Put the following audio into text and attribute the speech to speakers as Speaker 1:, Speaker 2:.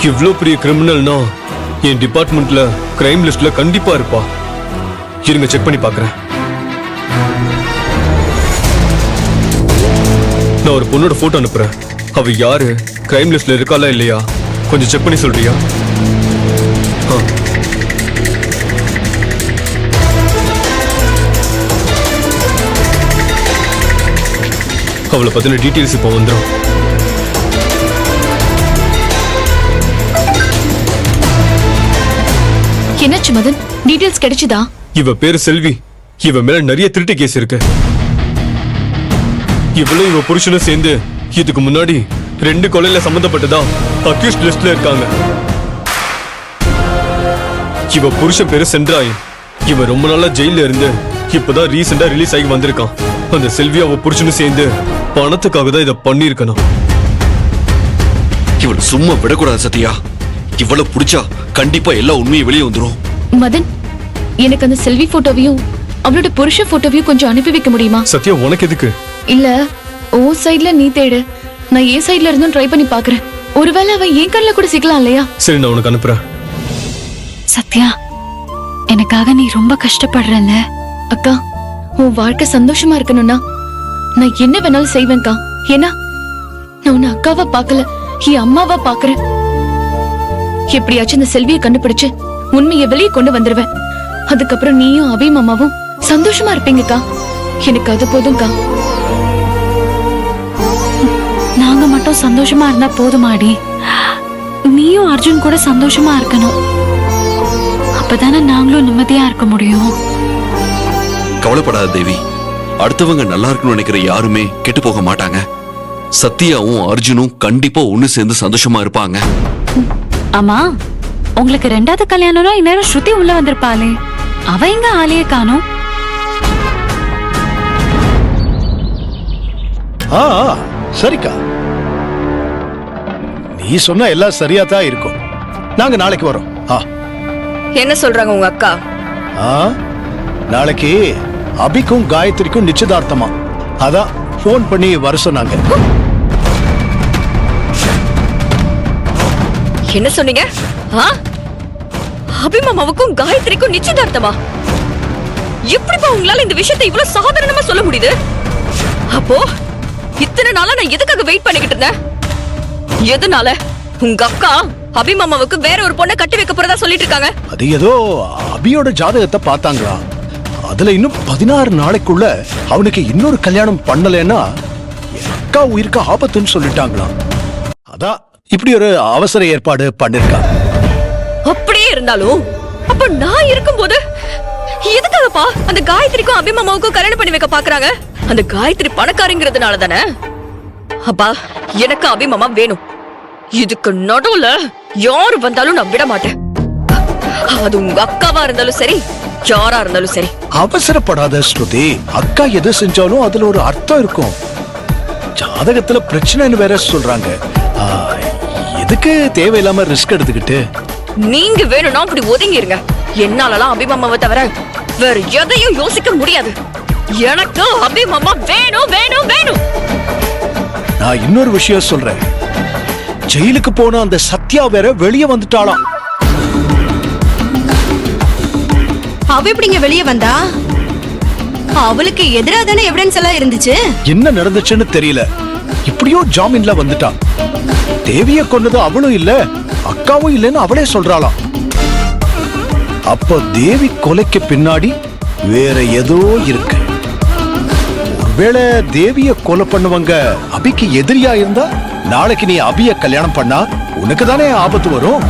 Speaker 1: இவ்ளோ பெரிய கிரிமினல்னா என் டிபார்ட்மெண்ட்ல கிரைம் லிஸ்ட்ல கண்டிப்பா இருப்பா. இருங்க செக் பண்ணி பாக்குறேன். நான் ஒரு பொண்ணோட போட்டோ அனுப்புறேன். அவ யாரு, கிரைம் லிஸ்ட்ல இருக்காளா இல்லையா கொஞ்சம் செக் பண்ணி சொல்றியா? அவளை பத்தின டீட்டெயில்ஸ் இப்போ வந்துடும்.
Speaker 2: என்னாச்சு மதன், டீடைல்ஸ் கிடைச்சதா?
Speaker 1: இவ பேரு செல்வி. இவ மேல நிறைய திருட்டு கேஸ் இருக்கு. இவளும் இவ புருஷனும் சேர்ந்து இதுக்கு முன்னாடி 2 கொலையில சம்பந்தப்பட்டதா அக்யூஸ்ட் லிஸ்ட்ல இருக்காங்க. இவ புருஷன் பேரு சென்றாயன். இவ ரொம்ப நாளா ஜெயில இருந்து இப்பதான் ரீசெண்டா ரிலீஸ் ஆகி வந்திருக்கான். அந்த செல்வி அவ புருஷனும் சேர்ந்து பணத்துக்காக தான் இதை பண்ணிருக்கணும்.
Speaker 3: இவளை சும்மா விடக்கூடாது சத்யா. இவ்வளவு புடிச்சா கண்டிப்பா எல்லா உண்மையும் வெளியே வந்துரும்.
Speaker 2: மதன், எனக்கு அந்த செல்வி போட்டோவையும் அவளோட புருஷ போட்டோவையும் கொஞ்சம் அனுப்பி வைக்க முடியுமா?
Speaker 1: சத்யா, உனக்கு எதுக்கு?
Speaker 2: இல்ல, ஓ சைடுல நீ தேடு, நான் ஏ சைடுல இருந்தும் ட்ரை பண்ணி பாக்குறேன். ஒருவேளை அவ என் கண்ணுல கூட சிக்கலாம் இல்லையா?
Speaker 1: சரி, நான் உனக்கு அனுப்புறேன்.
Speaker 4: சத்யா, எனக்காக நீ ரொம்ப கஷ்டப்படுறல.
Speaker 2: அக்கா, உன் வாழ்க்கை சந்தோஷமா இருக்கணும்னா நான் என்ன வேணாலும் செய்வேன்க்கா. ஏன்னா நான் உன்னை அக்காவா பாக்கல, என் அம்மாவா பாக்குறேன். எப்படியாச்சும் இந்த செல்வியை கண்டுபிடிச்சு உண்மையை வெளியே கொண்டு வந்துருவேன். அதுக்கப்புறம் நீயும் அபி மாமாவும் சந்தோஷமா இருப்பீங்கக்கா. எனக்கு அது போதும்க்கா.
Speaker 4: நாங்க மட்டும் சந்தோஷமா இருந்தா போதுமாடி. நீயும் அர்ஜுன் கூட சந்தோஷமா இருக்கணும். அப்பதானே நாங்களும் நிம்மதியா இருக்க முடியும்.
Speaker 3: கவலைப்படாத தேவி. அடுத்தவங்க நல்லா இருக்கணும்னு நினைக்கிற யாருமே கெட்டு போக மாட்டாங்க. சத்யாவும் அர்ஜுனும் கண்டிப்பா ஒண்ணு சேர்ந்து சந்தோஷமா இருப்பாங்க.
Speaker 4: ஆமா, உங்களுக்கு 2வது கல்யாணம்னா இந்நேரம் ஸ்ருதி உள்ள வந்திருப்பாளே. அவ எங்க ஆளையே காணோம்?
Speaker 5: சரிக்கா, நீ சொன்ன எல்லாம் சரியா தான் இருக்கும். நாங்க நாளைக்கு வரோம்.
Speaker 6: என்ன சொல்றாங்க உங்க அக்கா?
Speaker 5: நாளைக்கு அபிக்கும் காயத்ரிக்கும் நிச்சயதார்த்தமா. அதான் போன் பண்ணி வர சொன்னாங்க.
Speaker 6: என்ன சொன்னீங்க? அபிமாமாவுக்கும் காயத்ரிக்கும் நிச்சயதார்த்தமா? எப்படிப்பா உங்களால இந்த விஷயத்தை இவ்வளவு சாதாரணமா சொல்ல முடியுது? அப்போ இத்தனை நாளா நான் எதுக்காக வெயிட் பண்ணிக்கிட்டு இருந்தேன்? எதனால உங்க அக்கா அபிமாமாவுக்கு வேற ஒரு பொண்ணை கட்டி வைக்க போறதா சொல்லிட்டு இருக்காங்க?
Speaker 5: அது ஏதோ அபியோட ஜாதகத்தை பார்த்தாங்களா. அதுல இன்னும் 16 நாளைக்குள்ள அவனுக்கு இன்னொரு கல்யாணம் பண்ணலன்னா அக்கா உயிருக்கு ஆபத்துன்னு சொல்லிட்டாங்களாம். அதான் இப்படி ஒரு அவசர ஏற்பாடு பண்ணிருக்கா.
Speaker 6: அப்படியே இருந்தாலும் அப்ப நான் இருக்கும்போது எதுக்காகப்பா அந்த காயத்ரிக்கும் அபிமாமாவுக்கும் கல்யாணம் பண்ணி வைக்க பாக்குறாங்க? அந்த காயத்ரி பணக்காரங்கிறதுனால தானே? அப்பா, எனக்கு அபிமாமா வேணும். இதுக்கு நடுவுல யாரு வந்தாலும் நான் விட மாட்டேன். அது உங்க அக்காவா இருந்தாலும் சரி, யாரா இருந்தாலும் சரி.
Speaker 5: அவசரப்படாத ஸ்ருதி. அக்கா எது செஞ்சாலும் அதுல ஒரு அர்த்தம் இருக்கும். ஜாதகத்துல பிரச்சனைன்னு வேற சொல்றாங்க. எதுக்கு தேவையில்லாம ரிஸ்க் எடுத்துக்கிட்டு?
Speaker 6: நீங்க வேணும்னா அப்படி ஒதுங்கிருங்க. என்னாலலாம் அபிமாமாவை தவிர வேற எதையும் யோசிக்க முடியாது. எனக்கு அபிமாமா வேணும் வேணும் வேணும்.
Speaker 5: நான் இன்னொரு விஷயம் சொல்றேன். ஜெயிலுக்கு போன அந்த சத்யா வேற வெளியே வந்துட்டாளாம்.
Speaker 7: அவ எப்படிங்க வெளியே வந்தா? அவளுக்கு எதிராக தானே எவிடன்ஸ் எல்லாம் இருந்துச்சு.
Speaker 5: என்ன நடந்துச்சுன்னு தெரியல. இப்படியோ ஜாமீன்ல வந்துட்டா. தேவிய கொன்னது அவளும் இல்ல, அக்காவும் இல்லன்னு அவளே சொல்றாளாம். அப்ப தேவி கொலைக்கு பின்னாடி வேற ஏதோ இருக்கு. ஒருவேளை தேவிய கொலை பண்ணுவங்க அபிக்கு எதிரியா இருந்தா நாளைக்கு நீ அபிய கல்யாணம் பண்ணா உனக்கு தானே ஆபத்து வரும்.